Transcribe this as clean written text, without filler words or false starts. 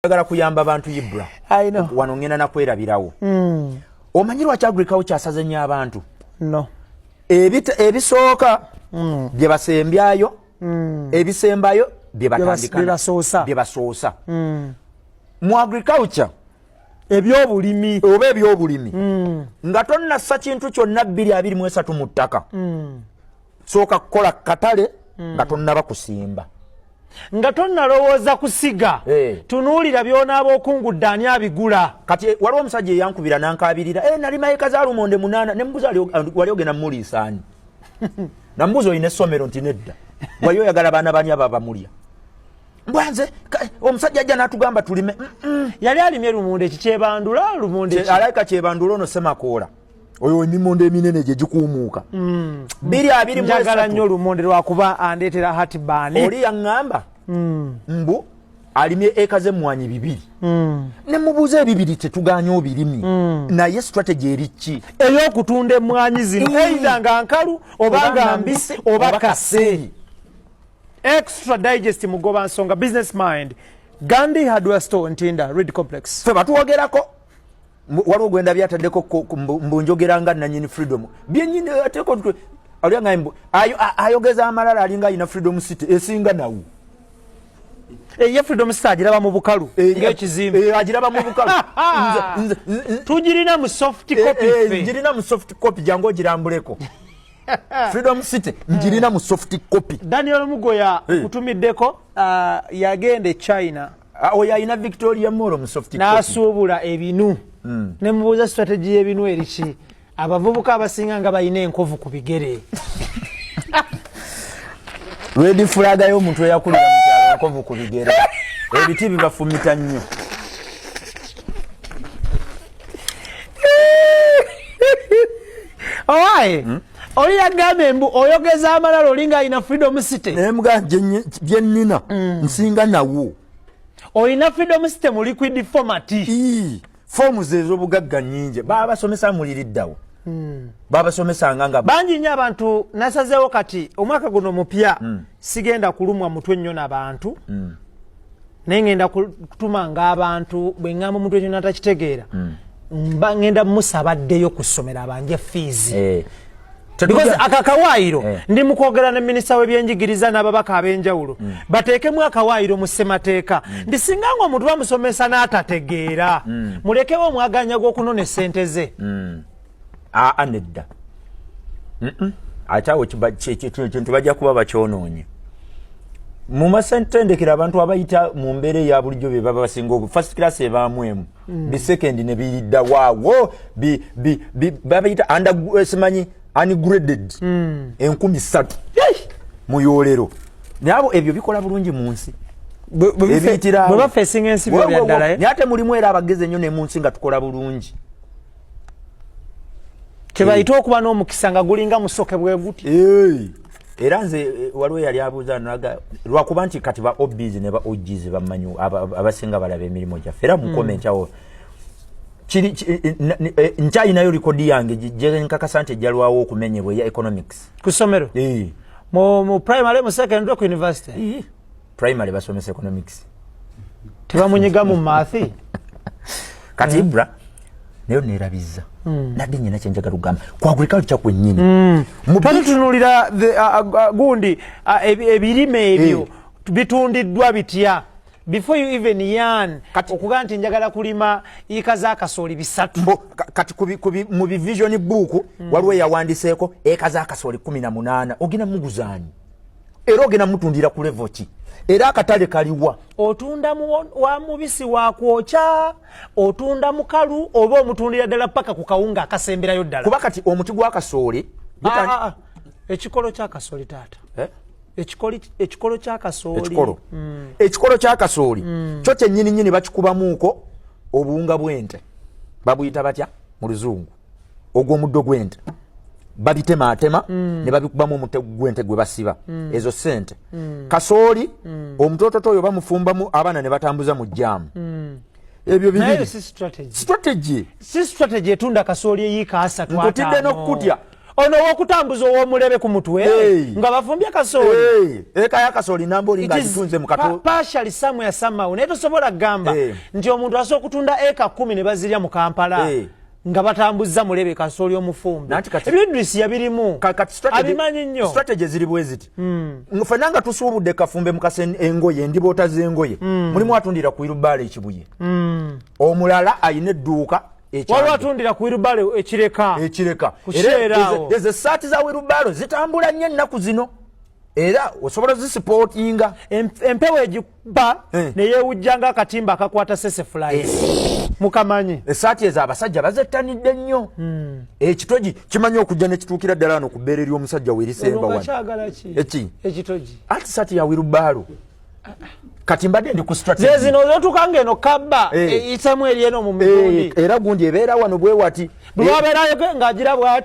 Agala kuyamba abantu Ibra. I know. Wano ngena na kwerabirawo. Omanyi lwaki agriculture asaze nnyo abantu? No. Ebisooka bye basembyayo, ebisembayo bye batandika. Bye basoosa. Mu agriculture ebyobulimi oba ebyobulimi nga tonnassa kintu kyonna 223 mu ttaka. Sooka kukola katale nga tonnaba kusimba. nga tonnalowooza kusiga tunuulira by'onaaba okungudde ani abigula. Kati waliwo omusajja eyankubira nankabirira nali mayeka za lumonde 8 ne mbuza wali ogenda muliisa ani. Nambuza olina essomero nti nedda wali oyagala baana bani aba bamulya. Mbwanze omusajja ajja n'atugamba tulime. Yali alimye lumonde ekikyebandula lumonde alayika kyebandula ono Semakoola oyo emimonde eminene gye gikuumuuka. 223 njagala nnyo lumonde lwakuba andeetera hatibani. Oli yaŋŋamba mbu alimye eka z'emmwanyi 2. Ne mubuuza ebibiri tetugaanya obirimi. Naye strategy eri ki? Ey'okutunda emmwanyi zino either nga nkalu oba nga mbisi oba kase. Extra Digest Mugoba Nsonga Business Mind Gandhi Hardware Store Ntinda Red Complex. Fe batuwogerako waliwo gwenda byataddeko mbunjogeranga nanyini freedom byenyini ateko aliyanga imbu ayogeza amalala alinga alina freedom city esinga nawo ye freedom city agiraba mu bukalu ng'ekizimbe agiraba mu bukalu tugirina mu soft copy njirina mu soft copy jango girambuleko freedom city njirina mu soft copy. Daniel Mugoya kutumiddeko yagende China oyo alina Victoria Mall mu soft copy n'asuubula ebinu. Ne mubuuza strategy y'ebinu eriki abavubuka abasinga nga balina enkovu ku bigere. Red flag y'omuntu eyakulira mu kyalo enkovu ku bigere. Ebiti bibafumita nnyo. Owaye oli yagamba embu oyogeza amalala olinga alina freedom city. Nemuga byennina nsinga nawo. Olina freedom city mu liquid format. Fomu zezo bugagga nnyingi baba somesa muliriddawo. Baba somesa nganga bangi nnyo abantu nasazeewo kati omwaka guno mupya sigenda kulumwa mutwe nnyo n'abantu naye ngenda kutuma ng'abantu bwe ngamba omuntu ekyo natakitegeera ngenda musabaddeyo ku ssomero abanje fees. Because akakawaayiro ndi mukwogera ne minisita w'ebyenjigiriza n'ababaka ab'enjawulo bateekemu akawaayiro mu ssemateeka ndi singa nga omuntu bamusomesa n'atategeera mulekewo omwaganya gw'okunona essente ze. Nedda ate awo kintu bajja kuba bakyonoonye mu masentendekero abantu abayita mu mbeera eya bulijjo be baba basinga first class ebaamu bi second ne biridda waawo babayita simanyi ungraded 3,000 mu yoolero nabo ebyo bikola bulungi mu nsi bwe bafeesinga ensi bya ddala naye ate mulimu era abageze ennyo ne mu nsi nga tukola bulungi kyebayita okuba n'omukisa nga gulinga musoke bwe guti. Era nze waliwo yali abuuza lwakuba nti kati ba OBs ne ba OGs bamanyi abasinga balaba emirimu gyaffe era mu comment awo nkyayinayo likodi yange gye nkakasa nti ejjalwawo okumenyebwa eya economics ku ssomero mu primary mu secondary ku university. Primary basomesa economics tebamunyiga mu maathi kati Ibra nayo neerabizza nadde nyina kyenjagala kugamba ku agriculture kwennyini tutunulira gundi ebirime ebyo bitundiddwa bitya before you even yarn okugaa nti njagala kulima eka z'akasooli 3 kati mu vision book waliwo yawandiseeko eka z'akasooli 18 ogenda muguzaani era ogenda mutundira ku level ki era akatale kaliwa otunda wa mubisi wa kwokya otunda mukalu oba omutundira ddala paka ku kawunga akasemberayo ddala kuba kati omuti gw'akasooli ekikolo ky'akasooli taata ekikolo ky'akasooli ekikolo ky'akasooli kyo kyennyini bakikubamuuko obuwunga bw'ente babuyita batya mu luzungu ogw'omuddo gw'ente babitematema ne babikubamu omutwe gw'ente gwe basiba ezo sente kasooli omutoototo oyo bamufumbamu abaana ne batambuza mu jjaamu ebyo bibiri strategy etunda kasooli eyiika 3 ntutidde n'okutya ono wokutambuza ow'omulebe ku mutwe nga bafumbye kasooli eka ya kasooli namboli nga gitunze mu kato partially somewhere somehow naye tosobola gamba nti omuntu asobola okutunda eka 10 ne bazirya mu Kampala nga batambuza mulebe kasooli omufumbi ebidrisi yabirimu abimanyi nnyo strategy ziri bweziti ffenna nga tusuubudde kafumbe mukase engoye ndiboota z'engoye mulimu atundira ku Irubaale ekibuye omulala ayina edduuka waliwo atundira ku Irubaale ekireka ezo essaati za Irubaale zitambula nnyo ennaku zino era osobola zisipootinga empewo egikuba ne yeewujja ng'akatimba akakwata sesefulayi mukamanyi essaati ezo abasajja bazettanidde nnyo ekitogi kimanyi okujja ne kituukira ddala wano ku bbeere ly'omusajja weerisemba wano ekitogi ati saati ya Irubaale kati mbadde ndi ku strategy zino zotuuka ng'eno kabba eyitamu eri eno mu mirundi era gundi ebeera wano bwe wati bwe wabeerayo ng'agira bw'ati